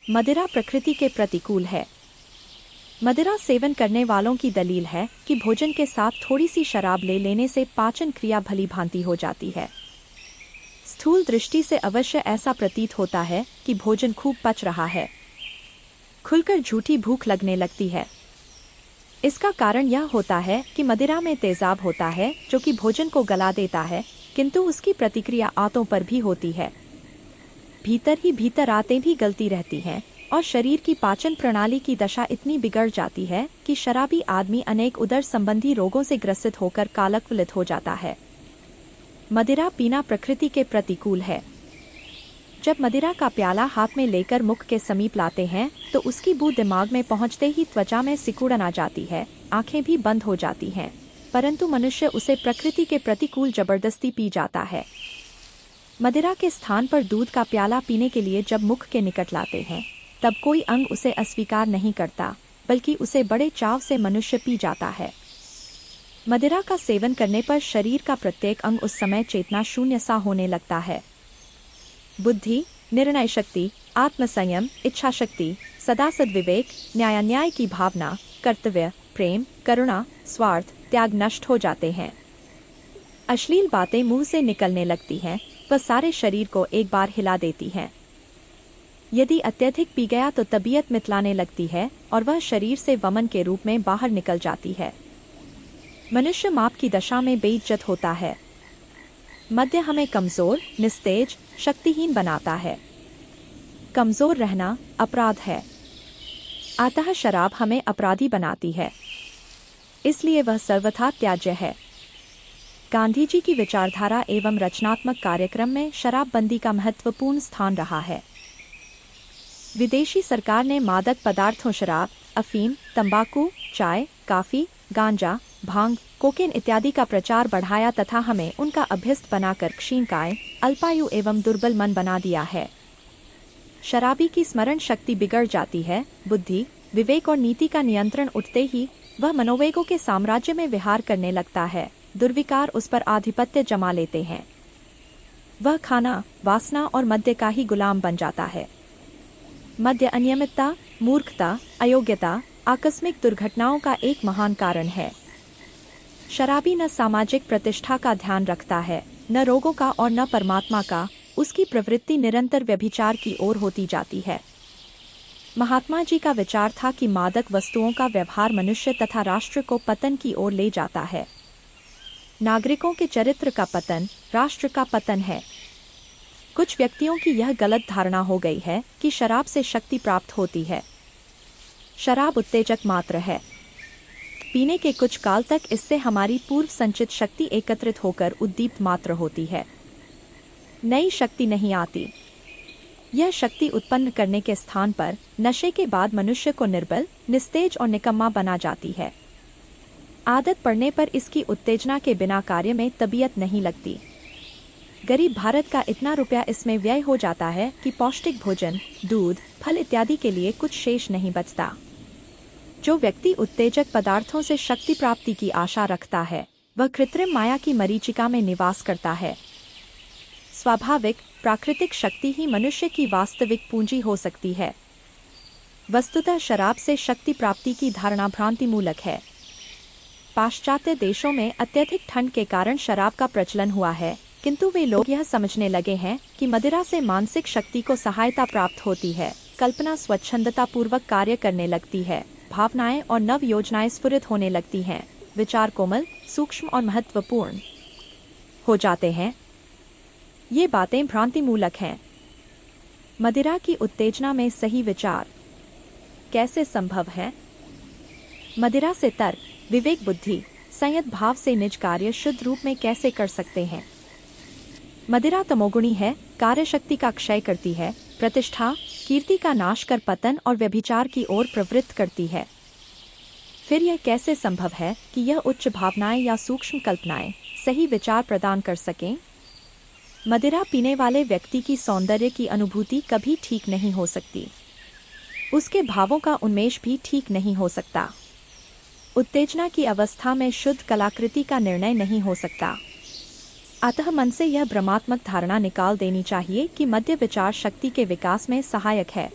मदिरा प्रकृति के प्रतिकूल है। मदिरा सेवन करने वालों की दलील है कि भोजन के साथ थोड़ी सी शराब ले लेने से पाचन क्रिया भली भांति हो जाती है। स्थूल दृष्टि से अवश्य ऐसा प्रतीत होता है कि भोजन खूब पच रहा है, खुलकर झूठी भूख लगने लगती है। इसका कारण यह होता है कि मदिरा में तेजाब होता है जो कि भोजन को गला देता है, किंतु उसकी प्रतिक्रिया आंतों पर भी होती है। भीतर ही भीतर आंतें भी गलती रहती हैं और शरीर की पाचन प्रणाली की दशा इतनी बिगड़ जाती है कि शराबी आदमी अनेक उदर संबंधी रोगों से ग्रसित होकर कालकवलित हो जाता है। मदिरा पीना प्रकृति के प्रतिकूल है। जब मदिरा का प्याला हाथ में लेकर मुख के समीप लाते हैं तो उसकी बू दिमाग में पहुंचते ही त्वचा में सिकुड़न आ जाती है, आंखें भी बंद हो जाती हैं, परंतु मनुष्य उसे प्रकृति के प्रतिकूल जबरदस्ती पी जाता है। मदिरा के स्थान पर दूध का प्याला पीने के लिए जब मुख के निकट लाते हैं तब कोई अंग उसे अस्वीकार नहीं करता, बल्कि उसे बड़े चाव से मनुष्य पी जाता है। मदिरा का सेवन करने पर शरीर का प्रत्येक अंग उस समय चेतना शून्य सा होने लगता है। बुद्धि, निर्णय शक्ति, आत्मसंयम, इच्छा शक्ति, सदा सद्विवेक, न्यायान्याय की भावना, कर्तव्य, प्रेम, करुणा, स्वार्थ, त्याग नष्ट हो जाते हैं। अश्लील बातें मुंह से निकलने लगती हैं, वह सारे शरीर को एक बार हिला देती हैं। यदि अत्यधिक पी गया तो तबीयत मितलाने लगती है और वह शरीर से वमन के रूप में बाहर निकल जाती है। मनुष्य माप की दशा में बेइज्जत होता है। मद्य हमें कमजोर, निस्तेज, शक्तिहीन बनाता है। कमजोर रहना अपराध है, अतः शराब हमें अपराधी बनाती है, इसलिए वह सर्वथा त्याज्य है। गांधी जी की विचारधारा एवं रचनात्मक कार्यक्रम में शराबबंदी का महत्वपूर्ण स्थान रहा है। विदेशी सरकार ने मादक पदार्थों शराब, अफीम, तंबाकू, चाय, कॉफी, गांजा, भांग, कोकेन इत्यादि का प्रचार बढ़ाया तथा हमें उनका अभ्यस्त बनाकर क्षीणकाय, अल्पायु एवं दुर्बल मन बना दिया है। शराबी की स्मरण शक्ति बिगड़ जाती है, बुद्धि, विवेक और नीति का नियंत्रण उठते ही वह मनोवेगों के साम्राज्य में विहार करने लगता है। दुर्विकार उस पर आधिपत्य जमा लेते हैं। वह खाना, वासना और मद्य का ही गुलाम बन जाता है। मद्य अनियमितता, मूर्खता, अयोग्यता, आकस्मिक दुर्घटनाओं का एक महान कारण है। शराबी न सामाजिक प्रतिष्ठा का ध्यान रखता है, न रोगों का और न परमात्मा का। उसकी प्रवृत्ति निरंतर व्यभिचार की ओर होती जाती है। महात्मा जी का विचार था कि मादक वस्तुओं का व्यवहार मनुष्य तथा राष्ट्र को पतन की ओर ले जाता है। नागरिकों के चरित्र का पतन राष्ट्र का पतन है। कुछ व्यक्तियों की यह गलत धारणा हो गई है कि शराब से शक्ति प्राप्त होती है। शराब उत्तेजक मात्र है। पीने के कुछ काल तक इससे हमारी पूर्व संचित शक्ति एकत्रित होकर उद्दीप्त मात्र होती है, नई शक्ति नहीं आती। यह शक्ति उत्पन्न करने के स्थान पर नशे के बाद मनुष्य को निर्बल, निस्तेज और निकम्मा बना जाती है। आदत पड़ने पर इसकी उत्तेजना के बिना कार्य में तबीयत नहीं लगती। गरीब भारत का इतना रुपया इसमें व्यय हो जाता है कि पौष्टिक भोजन, दूध, फल इत्यादि के लिए कुछ शेष नहीं बचता। जो व्यक्ति उत्तेजक पदार्थों से शक्ति प्राप्ति की आशा रखता है वह कृत्रिम माया की मरीचिका में निवास करता है। स्वाभाविक, प्राकृतिक शक्ति ही मनुष्य की वास्तविक पूंजी हो सकती है। वस्तुतः शराब से शक्ति प्राप्ति की धारणा भ्रांतिमूलक है। पाश्चात्य देशों में अत्यधिक ठंड के कारण शराब का प्रचलन हुआ है, किंतु वे लोग यह समझने लगे हैं कि मदिरा से मानसिक शक्ति को सहायता प्राप्त होती है, कल्पना स्वच्छंदता पूर्वक कार्य करने लगती है, भावनाएं और नव योजनाएं स्फुरित होने लगती हैं, विचार कोमल, सूक्ष्म और महत्वपूर्ण हो जाते हैं। ये बातें भ्रांतिमूलक हैं। मदिरा की उत्तेजना में सही विचार कैसे संभव है? मदिरा से तर्क, विवेक, बुद्धि, संयत भाव से निज कार्य शुद्ध रूप में कैसे कर सकते हैं? मदिरा तमोगुणी है, कार्यशक्ति का क्षय करती है, प्रतिष्ठा, कीर्ति का नाश कर पतन और व्यभिचार की ओर प्रवृत्त करती है। फिर यह कैसे संभव है कि यह उच्च भावनाएं या सूक्ष्म कल्पनाएं सही विचार प्रदान कर सकें? मदिरा पीने वाले व्यक्ति की सौंदर्य की अनुभूति कभी ठीक नहीं हो सकती। उसके भावों का उन्मेष भी ठीक नहीं हो सकता। उत्तेजना की अवस्था में शुद्ध कलाकृति का निर्णय नहीं हो सकता। अतः मन से यह भ्रमात्मक धारणा निकाल देनी चाहिए कि मद्य विचार शक्ति के विकास में सहायक है।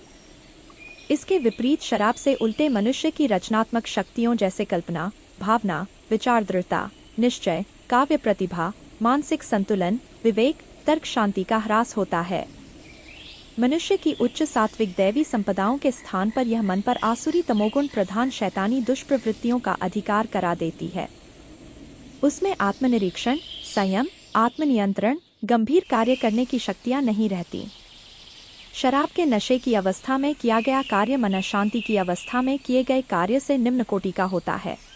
इसके विपरीत शराब से उल्टे मनुष्य की रचनात्मक शक्तियों जैसे कल्पना, भावना, विचार दृढ़ता, निश्चय, काव्य प्रतिभा, मानसिक संतुलन, विवेक, तर्क शांति का ह्रास होता है। मनुष्य की उच्च सात्विक दैवी संपदाओं के स्थान पर यह मन पर आसुरी तमोगुण प्रधान शैतानी दुष्प्रवृत्तियों का अधिकार करा देती है। उसमें आत्मनिरीक्षण, संयम, आत्मनियंत्रण, गंभीर कार्य करने की शक्तियां नहीं रहती। शराब के नशे की अवस्था में किया गया कार्य मनःशांति की अवस्था में किए गए कार्य से निम्न कोटि का होता है।